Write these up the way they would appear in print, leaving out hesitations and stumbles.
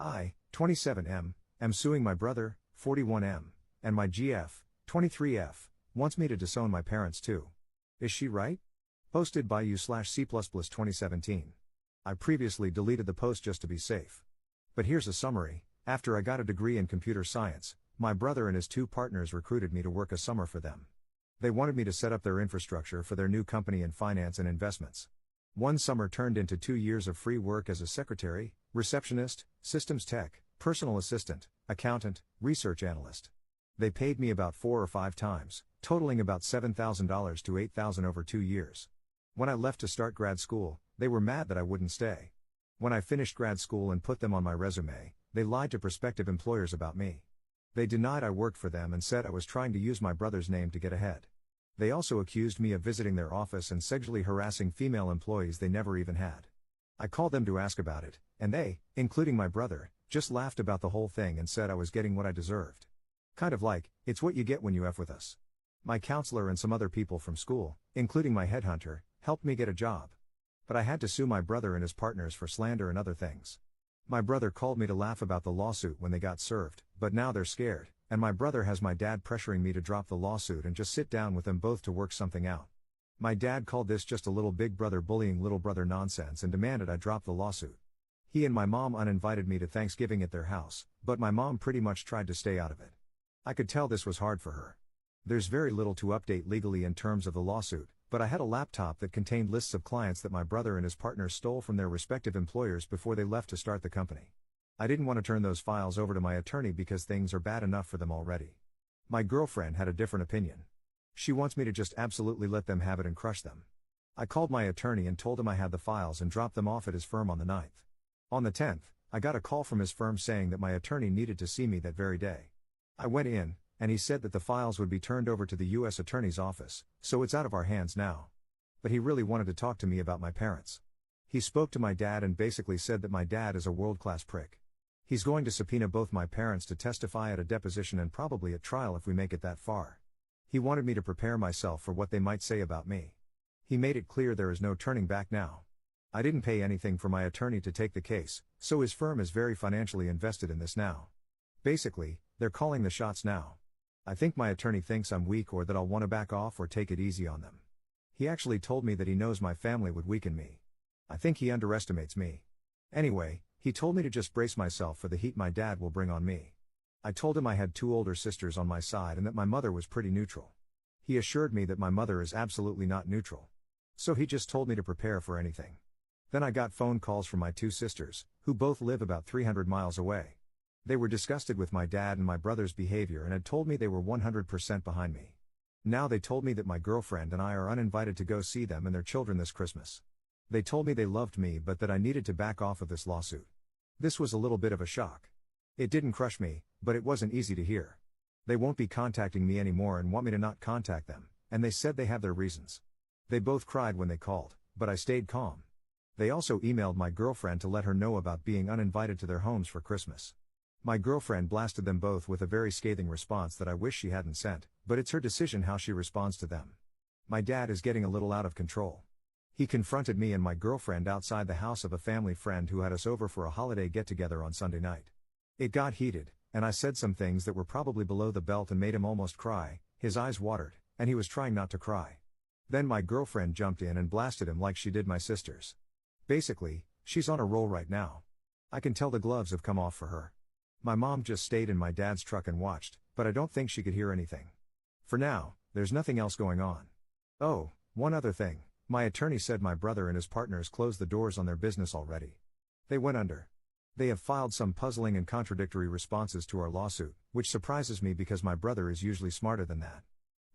I, 27M, am suing my brother, 41M, and my GF, 23F, wants me to disown my parents too. Is she right? Posted by u/C++ 2017. I previously deleted the post just to be safe. But here's a summary. After I got a degree in computer science, my brother and his two partners recruited me to work a summer for them. They wanted me to set up their infrastructure for their new company in finance and investments. One summer turned into 2 years of free work as a secretary, receptionist, systems tech, personal assistant, accountant, research analyst. They paid me about 4 or 5 times, totaling about $7,000 to $8,000 over 2 years. When I left to start grad school, they were mad that I wouldn't stay. When I finished grad school and put them on my resume, they lied to prospective employers about me. They denied I worked for them and said I was trying to use my brother's name to get ahead. They also accused me of visiting their office and sexually harassing female employees they never even had. I called them to ask about it, and they, including my brother, just laughed about the whole thing and said I was getting what I deserved. Kind of like, it's what you get when you F with us. My counselor and some other people from school, including my headhunter, helped me get a job. But I had to sue my brother and his partners for slander and other things. My brother called me to laugh about the lawsuit when they got served, but now they're scared, and my brother has my dad pressuring me to drop the lawsuit and just sit down with them both to work something out. My dad called this just a little big brother bullying little brother nonsense and demanded I drop the lawsuit. He and my mom uninvited me to Thanksgiving at their house, but my mom pretty much tried to stay out of it. I could tell this was hard for her. There's very little to update legally in terms of the lawsuit, but I had a laptop that contained lists of clients that my brother and his partners stole from their respective employers before they left to start the company. I didn't want to turn those files over to my attorney because things are bad enough for them already. My girlfriend had a different opinion. She wants me to just absolutely let them have it and crush them. I called my attorney and told him I had the files and dropped them off at his firm on the 9th. On the 10th, I got a call from his firm saying that my attorney needed to see me that very day. I went in, and he said that the files would be turned over to the U.S. Attorney's Office, so it's out of our hands now. But he really wanted to talk to me about my parents. He spoke to my dad and basically said that my dad is a world-class prick. He's going to subpoena both my parents to testify at a deposition and probably at trial if we make it that far. He wanted me to prepare myself for what they might say about me. He made it clear there is no turning back now. I didn't pay anything for my attorney to take the case, so his firm is very financially invested in this now. Basically, they're calling the shots now. I think my attorney thinks I'm weak or that I'll want to back off or take it easy on them. He actually told me that he knows my family would weaken me. I think he underestimates me. Anyway, he told me to just brace myself for the heat my dad will bring on me. I told him I had 2 older sisters on my side and that my mother was pretty neutral. He assured me that my mother is absolutely not neutral. So he just told me to prepare for anything. Then I got phone calls from my 2 sisters, who both live about 300 miles away. They were disgusted with my dad and my brother's behavior and had told me they were 100% behind me. Now they told me that my girlfriend and I are uninvited to go see them and their children this Christmas. They told me they loved me but that I needed to back off of this lawsuit. This was a little bit of a shock. It didn't crush me, but it wasn't easy to hear. They won't be contacting me anymore and want me to not contact them, and they said they have their reasons. They both cried when they called, but I stayed calm. They also emailed my girlfriend to let her know about being uninvited to their homes for Christmas. My girlfriend blasted them both with a very scathing response that I wish she hadn't sent, but it's her decision how she responds to them. My dad is getting a little out of control. He confronted me and my girlfriend outside the house of a family friend who had us over for a holiday get-together on Sunday night. It got heated, and I said some things that were probably below the belt and made him almost cry. His eyes watered, and he was trying not to cry. Then my girlfriend jumped in and blasted him like she did my sisters. Basically, she's on a roll right now. I can tell the gloves have come off for her. My mom just stayed in my dad's truck and watched, but I don't think she could hear anything. For now, there's nothing else going on. Oh, one other thing, my attorney said my brother and his partners closed the doors on their business already. They went under. They have filed some puzzling and contradictory responses to our lawsuit, which surprises me because my brother is usually smarter than that.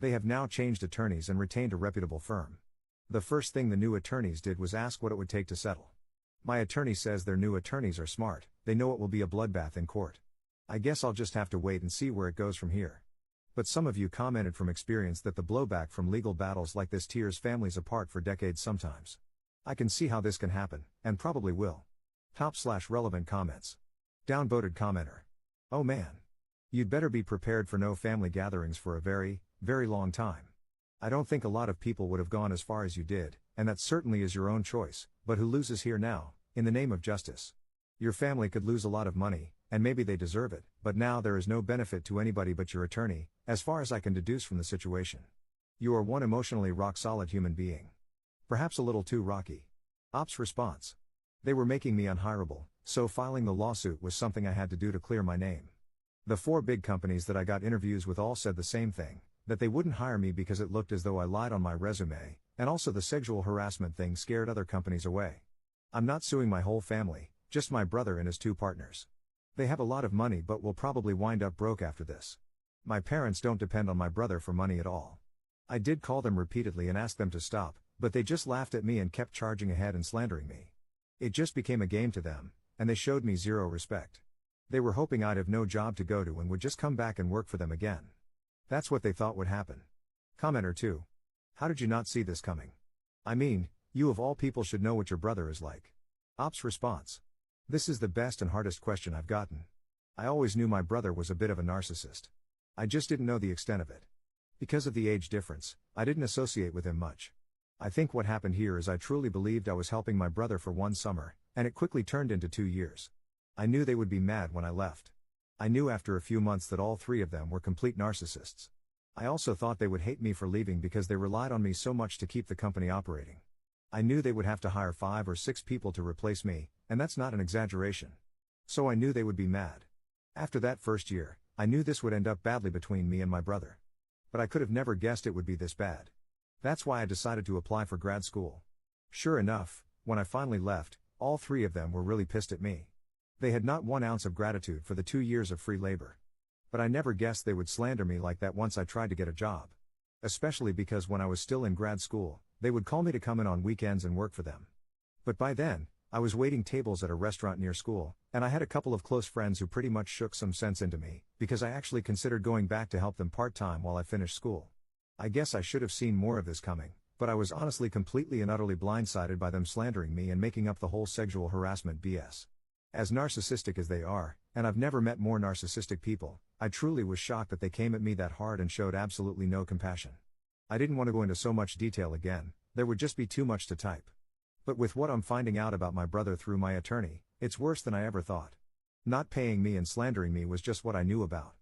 They have now changed attorneys and retained a reputable firm. The first thing the new attorneys did was ask what it would take to settle. My attorney says their new attorneys are smart, they know it will be a bloodbath in court. I guess I'll just have to wait and see where it goes from here. But some of you commented from experience that the blowback from legal battles like this tears families apart for decades sometimes. I can see how this can happen, and probably will. Top/relevant comments. Downvoted commenter. Oh man. You'd better be prepared for no family gatherings for a very, very long time. I don't think a lot of people would have gone as far as you did, and that certainly is your own choice, but who loses here now, in the name of justice? Your family could lose a lot of money, and maybe they deserve it, but now there is no benefit to anybody but your attorney, as far as I can deduce from the situation. You are one emotionally rock-solid human being. Perhaps a little too rocky. Ops response. They were making me unhireable, so filing the lawsuit was something I had to do to clear my name. The 4 big companies that I got interviews with all said the same thing, that they wouldn't hire me because it looked as though I lied on my resume, and also the sexual harassment thing scared other companies away. I'm not suing my whole family, just my brother and his 2 partners. They have a lot of money but will probably wind up broke after this. My parents don't depend on my brother for money at all. I did call them repeatedly and ask them to stop, but they just laughed at me and kept charging ahead and slandering me. It just became a game to them, and they showed me zero respect. They were hoping I'd have no job to go to and would just come back and work for them again. That's what they thought would happen. Commenter 2. How did you not see this coming? I mean, you of all people should know what your brother is like. Ops response. This is the best and hardest question I've gotten. I always knew my brother was a bit of a narcissist. I just didn't know the extent of it. Because of the age difference, I didn't associate with him much. I think what happened here is I truly believed I was helping my brother for 1 summer, and it quickly turned into 2 years. I knew they would be mad when I left. I knew after a few months that all 3 of them were complete narcissists. I also thought they would hate me for leaving because they relied on me so much to keep the company operating. I knew they would have to hire 5 or 6 people to replace me, and that's not an exaggeration. So I knew they would be mad. After that first year, I knew this would end up badly between me and my brother. But I could have never guessed it would be this bad. That's why I decided to apply for grad school. Sure enough, when I finally left, all 3 of them were really pissed at me. They had not 1 ounce of gratitude for the 2 years of free labor. But I never guessed they would slander me like that once I tried to get a job. Especially because when I was still in grad school, they would call me to come in on weekends and work for them. But by then, I was waiting tables at a restaurant near school, and I had a couple of close friends who pretty much shook some sense into me, because I actually considered going back to help them part-time while I finished school. I guess I should have seen more of this coming, but I was honestly completely and utterly blindsided by them slandering me and making up the whole sexual harassment BS. As narcissistic as they are, and I've never met more narcissistic people, I truly was shocked that they came at me that hard and showed absolutely no compassion. I didn't want to go into so much detail again, there would just be too much to type. But with what I'm finding out about my brother through my attorney, it's worse than I ever thought. Not paying me and slandering me was just what I knew about.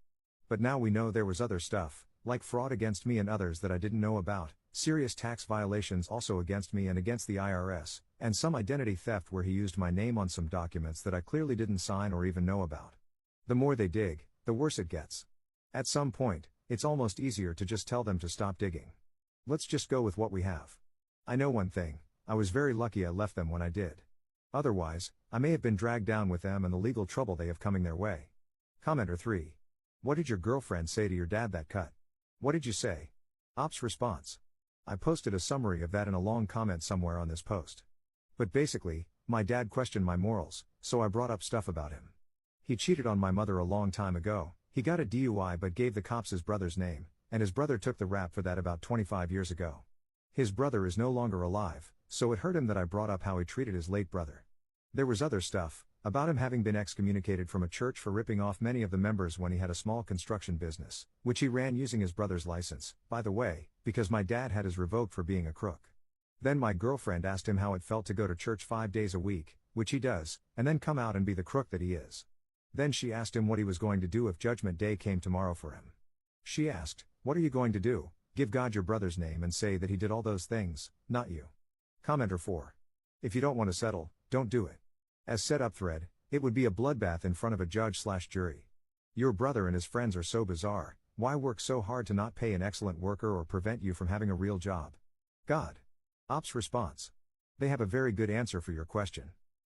But now we know there was other stuff, like fraud against me and others that I didn't know about, serious tax violations also against me and against the IRS, and some identity theft where he used my name on some documents that I clearly didn't sign or even know about. The more they dig, the worse it gets. At some point, it's almost easier to just tell them to stop digging. Let's just go with what we have. I know one thing, I was very lucky I left them when I did. Otherwise, I may have been dragged down with them and the legal trouble they have coming their way. Commenter 3. What did your girlfriend say to your dad that cut? What did you say? Ops response. I posted a summary of that in a long comment somewhere on this post. But basically, my dad questioned my morals, so I brought up stuff about him. He cheated on my mother a long time ago, he got a DUI but gave the cops his brother's name, and his brother took the rap for that about 25 years ago. His brother is no longer alive, so it hurt him that I brought up how he treated his late brother. There was other stuff, about him having been excommunicated from a church for ripping off many of the members when he had a small construction business, which he ran using his brother's license, by the way, because my dad had his revoked for being a crook. Then my girlfriend asked him how it felt to go to church 5 days a week, which he does, and then come out and be the crook that he is. Then she asked him what he was going to do if Judgment Day came tomorrow for him. She asked, "What are you going to do? Give God your brother's name and say that he did all those things, not you." Commenter 4. If you don't want to settle, don't do it. As set up thread, it would be a bloodbath in front of a judge/jury. Your brother and his friends are so bizarre, why work so hard to not pay an excellent worker or prevent you from having a real job? God. Ops response. They have a very good answer for your question.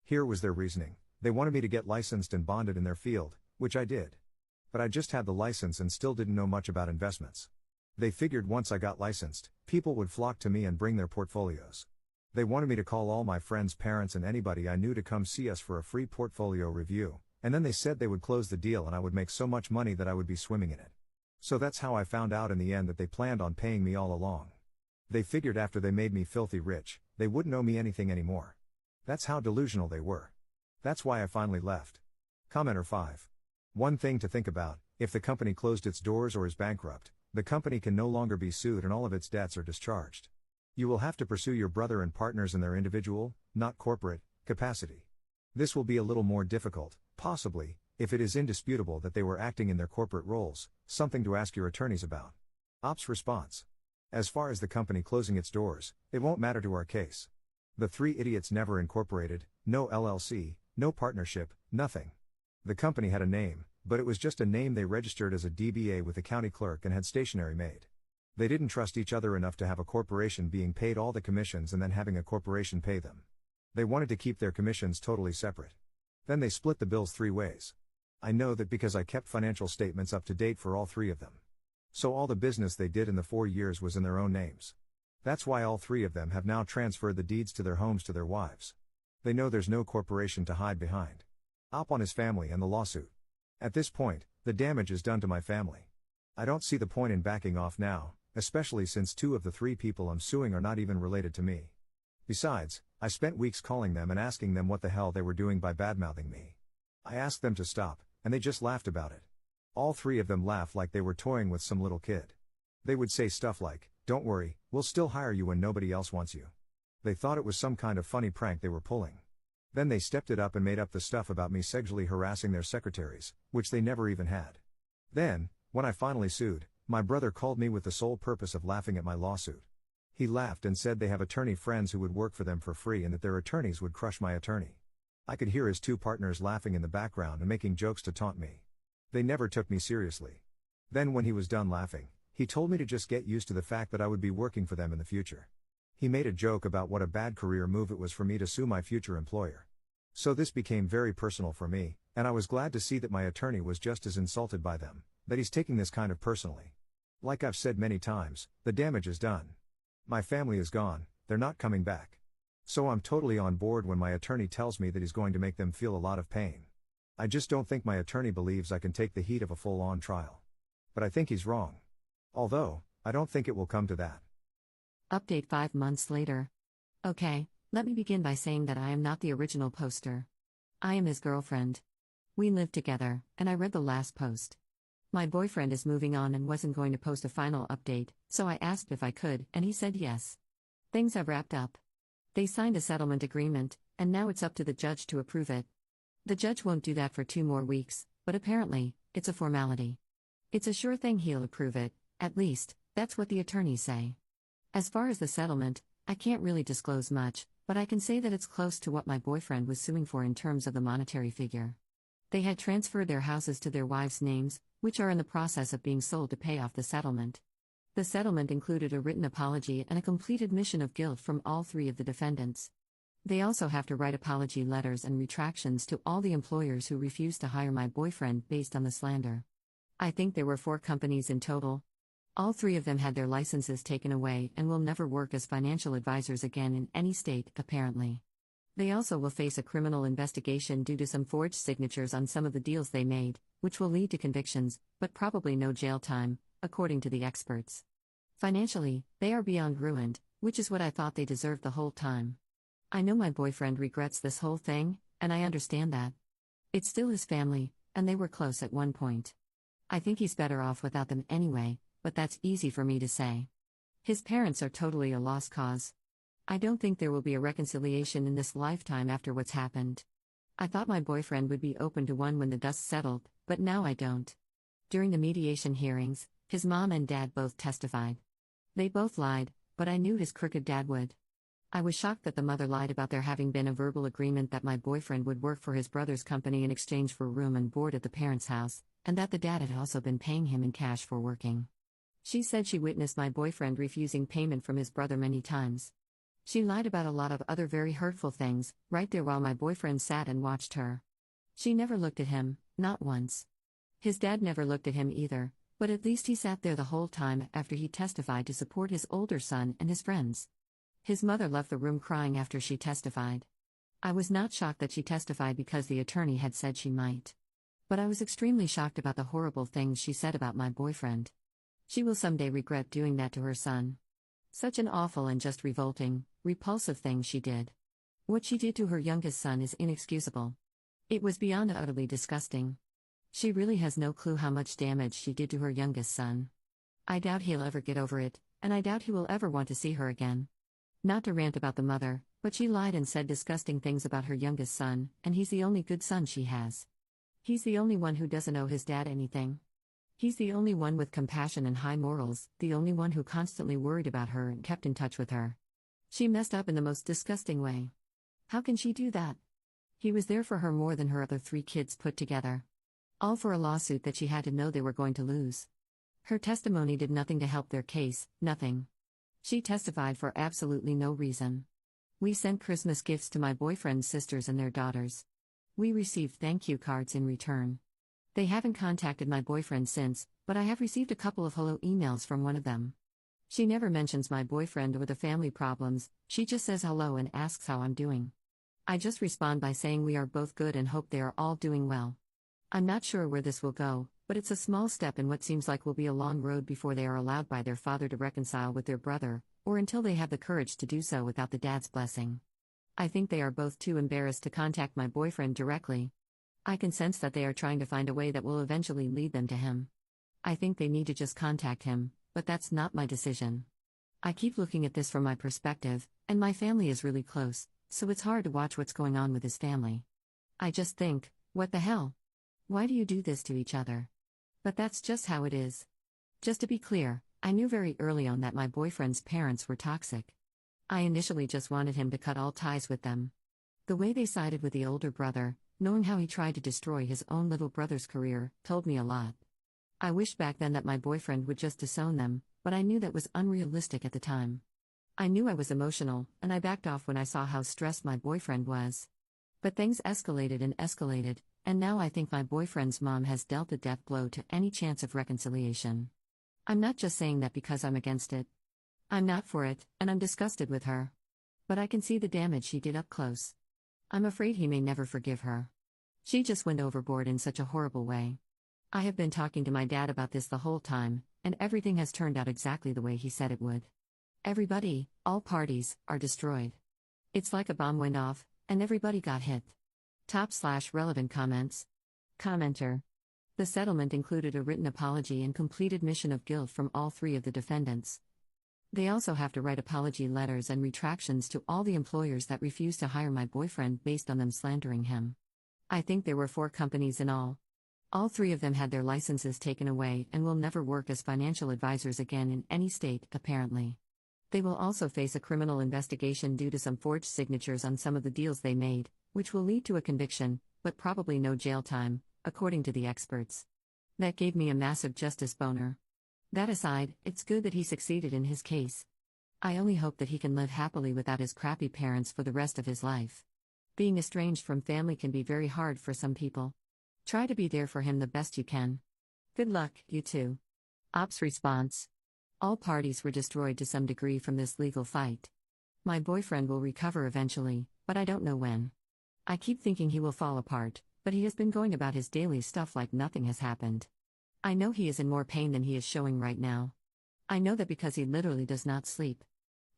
Here was their reasoning. They wanted me to get licensed and bonded in their field, which I did. But I just had the license and still didn't know much about investments. They figured once I got licensed, people would flock to me and bring their portfolios. They wanted me to call all my friends' parents and anybody I knew to come see us for a free portfolio review, and then they said they would close the deal and I would make so much money that I would be swimming in it. So that's how I found out in the end that they planned on paying me all along. They figured after they made me filthy rich, they wouldn't owe me anything anymore. That's how delusional they were. That's why I finally left. Commenter 5. One thing to think about, if the company closed its doors or is bankrupt, the company can no longer be sued and all of its debts are discharged. You will have to pursue your brother and partners in their individual, not corporate, capacity. This will be a little more difficult, possibly, if it is indisputable that they were acting in their corporate roles, something to ask your attorneys about. Ops response. As far as the company closing its doors, it won't matter to our case. The three idiots never incorporated, no LLC, no partnership, nothing. The company had a name, but it was just a name they registered as a DBA with the county clerk and had stationery made. They didn't trust each other enough to have a corporation being paid all the commissions and then having a corporation pay them. They wanted to keep their commissions totally separate. Then they split the bills 3 ways. I know that because I kept financial statements up to date for all 3 of them. So all the business they did in the 4 years was in their own names. That's why all 3 of them have now transferred the deeds to their homes to their wives. They know there's no corporation to hide behind. Op on his family and the lawsuit. At this point, the damage is done to my family. I don't see the point in backing off now, especially since 2 of the 3 people I'm suing are not even related to me. Besides, I spent weeks calling them and asking them what the hell they were doing by badmouthing me. I asked them to stop, and they just laughed about it. All 3 of them laughed like they were toying with some little kid. They would say stuff like, "Don't worry, we'll still hire you when nobody else wants you." They thought it was some kind of funny prank they were pulling. Then they stepped it up and made up the stuff about me sexually harassing their secretaries, which they never even had. Then, when I finally sued, my brother called me with the sole purpose of laughing at my lawsuit. He laughed and said they have attorney friends who would work for them for free and that their attorneys would crush my attorney. I could hear his 2 partners laughing in the background and making jokes to taunt me. They never took me seriously. Then when he was done laughing, he told me to just get used to the fact that I would be working for them in the future. He made a joke about what a bad career move it was for me to sue my future employer. So this became very personal for me, and I was glad to see that my attorney was just as insulted by them, that he's taking this kind of personally. Like I've said many times, the damage is done. My family is gone, they're not coming back. So I'm totally on board when my attorney tells me that he's going to make them feel a lot of pain. I just don't think my attorney believes I can take the heat of a full-on trial. But I think he's wrong. Although, I don't think it will come to that. Update 5 months later. Okay, let me begin by saying that I am not the original poster. I am his girlfriend. We live together, and I read the last post. My boyfriend is moving on and wasn't going to post a final update, so I asked if I could, and he said yes. Things have wrapped up. They signed a settlement agreement, and now it's up to the judge to approve it. The judge won't do that for 2 more weeks, but apparently, it's a formality. It's a sure thing he'll approve it, at least, that's what the attorneys say. As far as the settlement, I can't really disclose much, but I can say that it's close to what my boyfriend was suing for in terms of the monetary figure. They had transferred their houses to their wives' names, which are in the process of being sold to pay off the settlement. The settlement included a written apology and a complete admission of guilt from all 3 of the defendants. They also have to write apology letters and retractions to all the employers who refused to hire my boyfriend based on the slander. I think there were 4 companies in total. All 3 of them had their licenses taken away and will never work as financial advisors again in any state, apparently. They also will face a criminal investigation due to some forged signatures on some of the deals they made, which will lead to convictions, but probably no jail time, according to the experts. Financially, they are beyond ruined, which is what I thought they deserved the whole time. I know my boyfriend regrets this whole thing, and I understand that. It's still his family, and they were close at one point. I think he's better off without them anyway, but that's easy for me to say. His parents are totally a lost cause. I don't think there will be a reconciliation in this lifetime after what's happened. I thought my boyfriend would be open to one when the dust settled, but now I don't. During the mediation hearings, his mom and dad both testified. They both lied, but I knew his crooked dad would. I was shocked that the mother lied about there having been a verbal agreement that my boyfriend would work for his brother's company in exchange for room and board at the parents' house, and that the dad had also been paying him in cash for working. She said she witnessed my boyfriend refusing payment from his brother many times. She lied about a lot of other very hurtful things, right there while my boyfriend sat and watched her. She never looked at him, not once. His dad never looked at him either, but at least he sat there the whole time after he testified to support his older son and his friends. His mother left the room crying after she testified. I was not shocked that she testified because the attorney had said she might. But I was extremely shocked about the horrible things she said about my boyfriend. She will someday regret doing that to her son. Such an awful and just revolting, repulsive thing she did. What she did to her youngest son is inexcusable. It was beyond utterly disgusting. She really has no clue how much damage she did to her youngest son. I doubt he'll ever get over it, and I doubt he will ever want to see her again. Not to rant about the mother, But she lied and said disgusting things about her youngest son, and he's the only good son she has. He's the only one who doesn't owe his dad anything. He's the only one with compassion and high morals, the only one who constantly worried about her and kept in touch with her. She messed up in the most disgusting way. How can she do that? He was there for her more than her other 3 kids put together. All for a lawsuit that she had to know they were going to lose. Her testimony did nothing to help their case, nothing. She testified for absolutely no reason. We sent Christmas gifts to my boyfriend's sisters and their daughters. We received thank you cards in return. They haven't contacted my boyfriend since, but I have received a couple of hello emails from one of them. She never mentions my boyfriend or the family problems, she just says hello and asks how I'm doing. I just respond by saying we are both good and hope they are all doing well. I'm not sure where this will go, but it's a small step in what seems like will be a long road before they are allowed by their father to reconcile with their brother, or until they have the courage to do so without the dad's blessing. I think they are both too embarrassed to contact my boyfriend directly. I can sense that they are trying to find a way that will eventually lead them to him. I think they need to just contact him, but that's not my decision. I keep looking at this from my perspective, and my family is really close, so it's hard to watch what's going on with his family. I just think, what the hell? Why do you do this to each other? But that's just how it is. Just to be clear, I knew very early on that my boyfriend's parents were toxic. I initially just wanted him to cut all ties with them. The way they sided with the older brother, knowing how he tried to destroy his own little brother's career, told me a lot. I wished back then that my boyfriend would just disown them, but I knew that was unrealistic at the time. I knew I was emotional, and I backed off when I saw how stressed my boyfriend was. But things escalated, and now I think my boyfriend's mom has dealt a death blow to any chance of reconciliation. I'm not just saying that because I'm against it. I'm not for it, and I'm disgusted with her. But I can see the damage she did up close. I'm afraid he may never forgive her. She just went overboard in such a horrible way. I have been talking to my dad about this the whole time, and everything has turned out exactly the way he said it would. Everybody, all parties, are destroyed. It's like a bomb went off, and everybody got hit. /relevant comments. Commenter. The settlement included a written apology and complete admission of guilt from all 3 of the defendants. They also have to write apology letters and retractions to all the employers that refused to hire my boyfriend based on them slandering him. I think there were 4 companies in all. All 3 of them had their licenses taken away and will never work as financial advisors again in any state, apparently. They will also face a criminal investigation due to some forged signatures on some of the deals they made, which will lead to a conviction, but probably no jail time, according to the experts. That gave me a massive justice boner. That aside, it's good that he succeeded in his case. I only hope that he can live happily without his crappy parents for the rest of his life. Being estranged from family can be very hard for some people. Try to be there for him the best you can. Good luck, you two. Ops response. All parties were destroyed to some degree from this legal fight. My boyfriend will recover eventually, but I don't know when. I keep thinking he will fall apart, but he has been going about his daily stuff like nothing has happened. I know he is in more pain than he is showing right now. I know that because he literally does not sleep.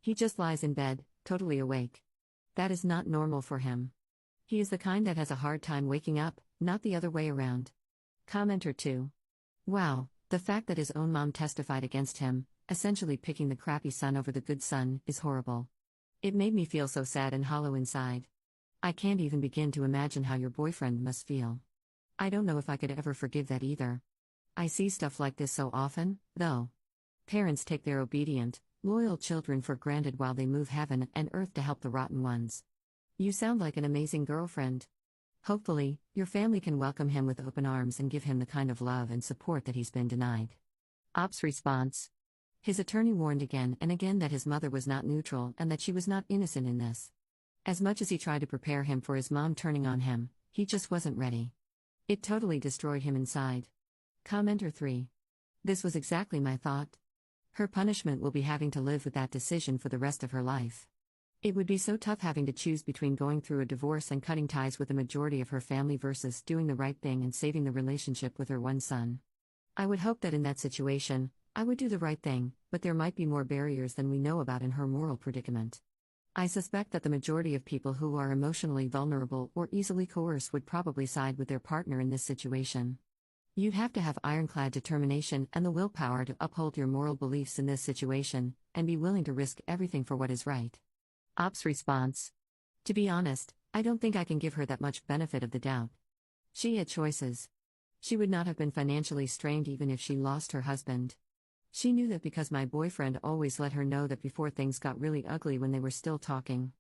He just lies in bed, totally awake. That is not normal for him. He is the kind that has a hard time waking up, not the other way around. Commenter 2. Wow, the fact that his own mom testified against him, essentially picking the crappy son over the good son, is horrible. It made me feel so sad and hollow inside. I can't even begin to imagine how your boyfriend must feel. I don't know if I could ever forgive that either. I see stuff like this so often, though. Parents take their obedient, loyal children for granted while they move heaven and earth to help the rotten ones. You sound like an amazing girlfriend. Hopefully, your family can welcome him with open arms and give him the kind of love and support that he's been denied. Ops response. His attorney warned again and again that his mother was not neutral and that she was not innocent in this. As much as he tried to prepare him for his mom turning on him, he just wasn't ready. It totally destroyed him inside. Commenter 3. This was exactly my thought. Her punishment will be having to live with that decision for the rest of her life. It would be so tough having to choose between going through a divorce and cutting ties with the majority of her family versus doing the right thing and saving the relationship with her one son. I would hope that in that situation, I would do the right thing, but there might be more barriers than we know about in her moral predicament. I suspect that the majority of people who are emotionally vulnerable or easily coerced would probably side with their partner in this situation. You'd have to have ironclad determination and the willpower to uphold your moral beliefs in this situation, and be willing to risk everything for what is right. Ops response. To be honest, I don't think I can give her that much benefit of the doubt. She had choices. She would not have been financially strained even if she lost her husband. She knew that because my boyfriend always let her know that before things got really ugly when they were still talking.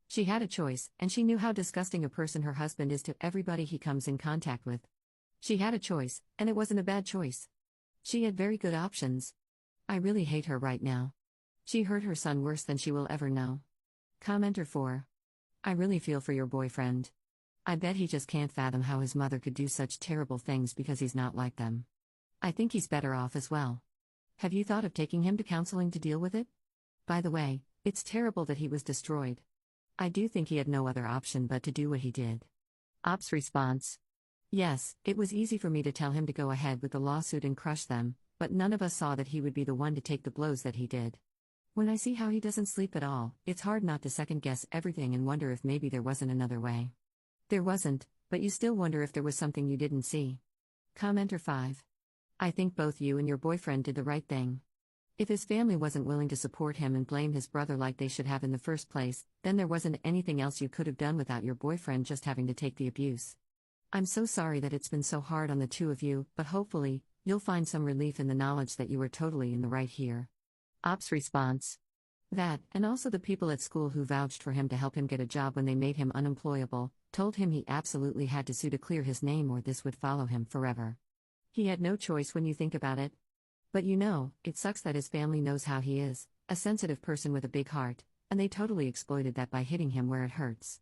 She had a choice, and she knew how disgusting a person her husband is to everybody he comes in contact with. She had a choice, and it wasn't a bad choice. She had very good options. I really hate her right now. She hurt her son worse than she will ever know. Commenter 4. I really feel for your boyfriend. I bet he just can't fathom how his mother could do such terrible things because he's not like them. I think he's better off as well. Have you thought of taking him to counseling to deal with it? By the way, it's terrible that he was destroyed. I do think he had no other option but to do what he did. Ops response. Yes, it was easy for me to tell him to go ahead with the lawsuit and crush them, but none of us saw that he would be the one to take the blows that he did. When I see how he doesn't sleep at all, it's hard not to second-guess everything and wonder if maybe there wasn't another way. There wasn't, but you still wonder if there was something you didn't see. Commenter 5. I think both you and your boyfriend did the right thing. If his family wasn't willing to support him and blame his brother like they should have in the first place, then there wasn't anything else you could have done without your boyfriend just having to take the abuse. I'm so sorry that it's been so hard on the two of you, but hopefully, you'll find some relief in the knowledge that you were totally in the right here. Ops response. That, and also the people at school who vouched for him to help him get a job when they made him unemployable, told him he absolutely had to sue to clear his name or this would follow him forever. He had no choice when you think about it. But it sucks that his family knows how he is, a sensitive person with a big heart, and they totally exploited that by hitting him where it hurts.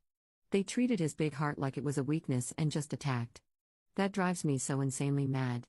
They treated his big heart like it was a weakness and just attacked. That drives me so insanely mad.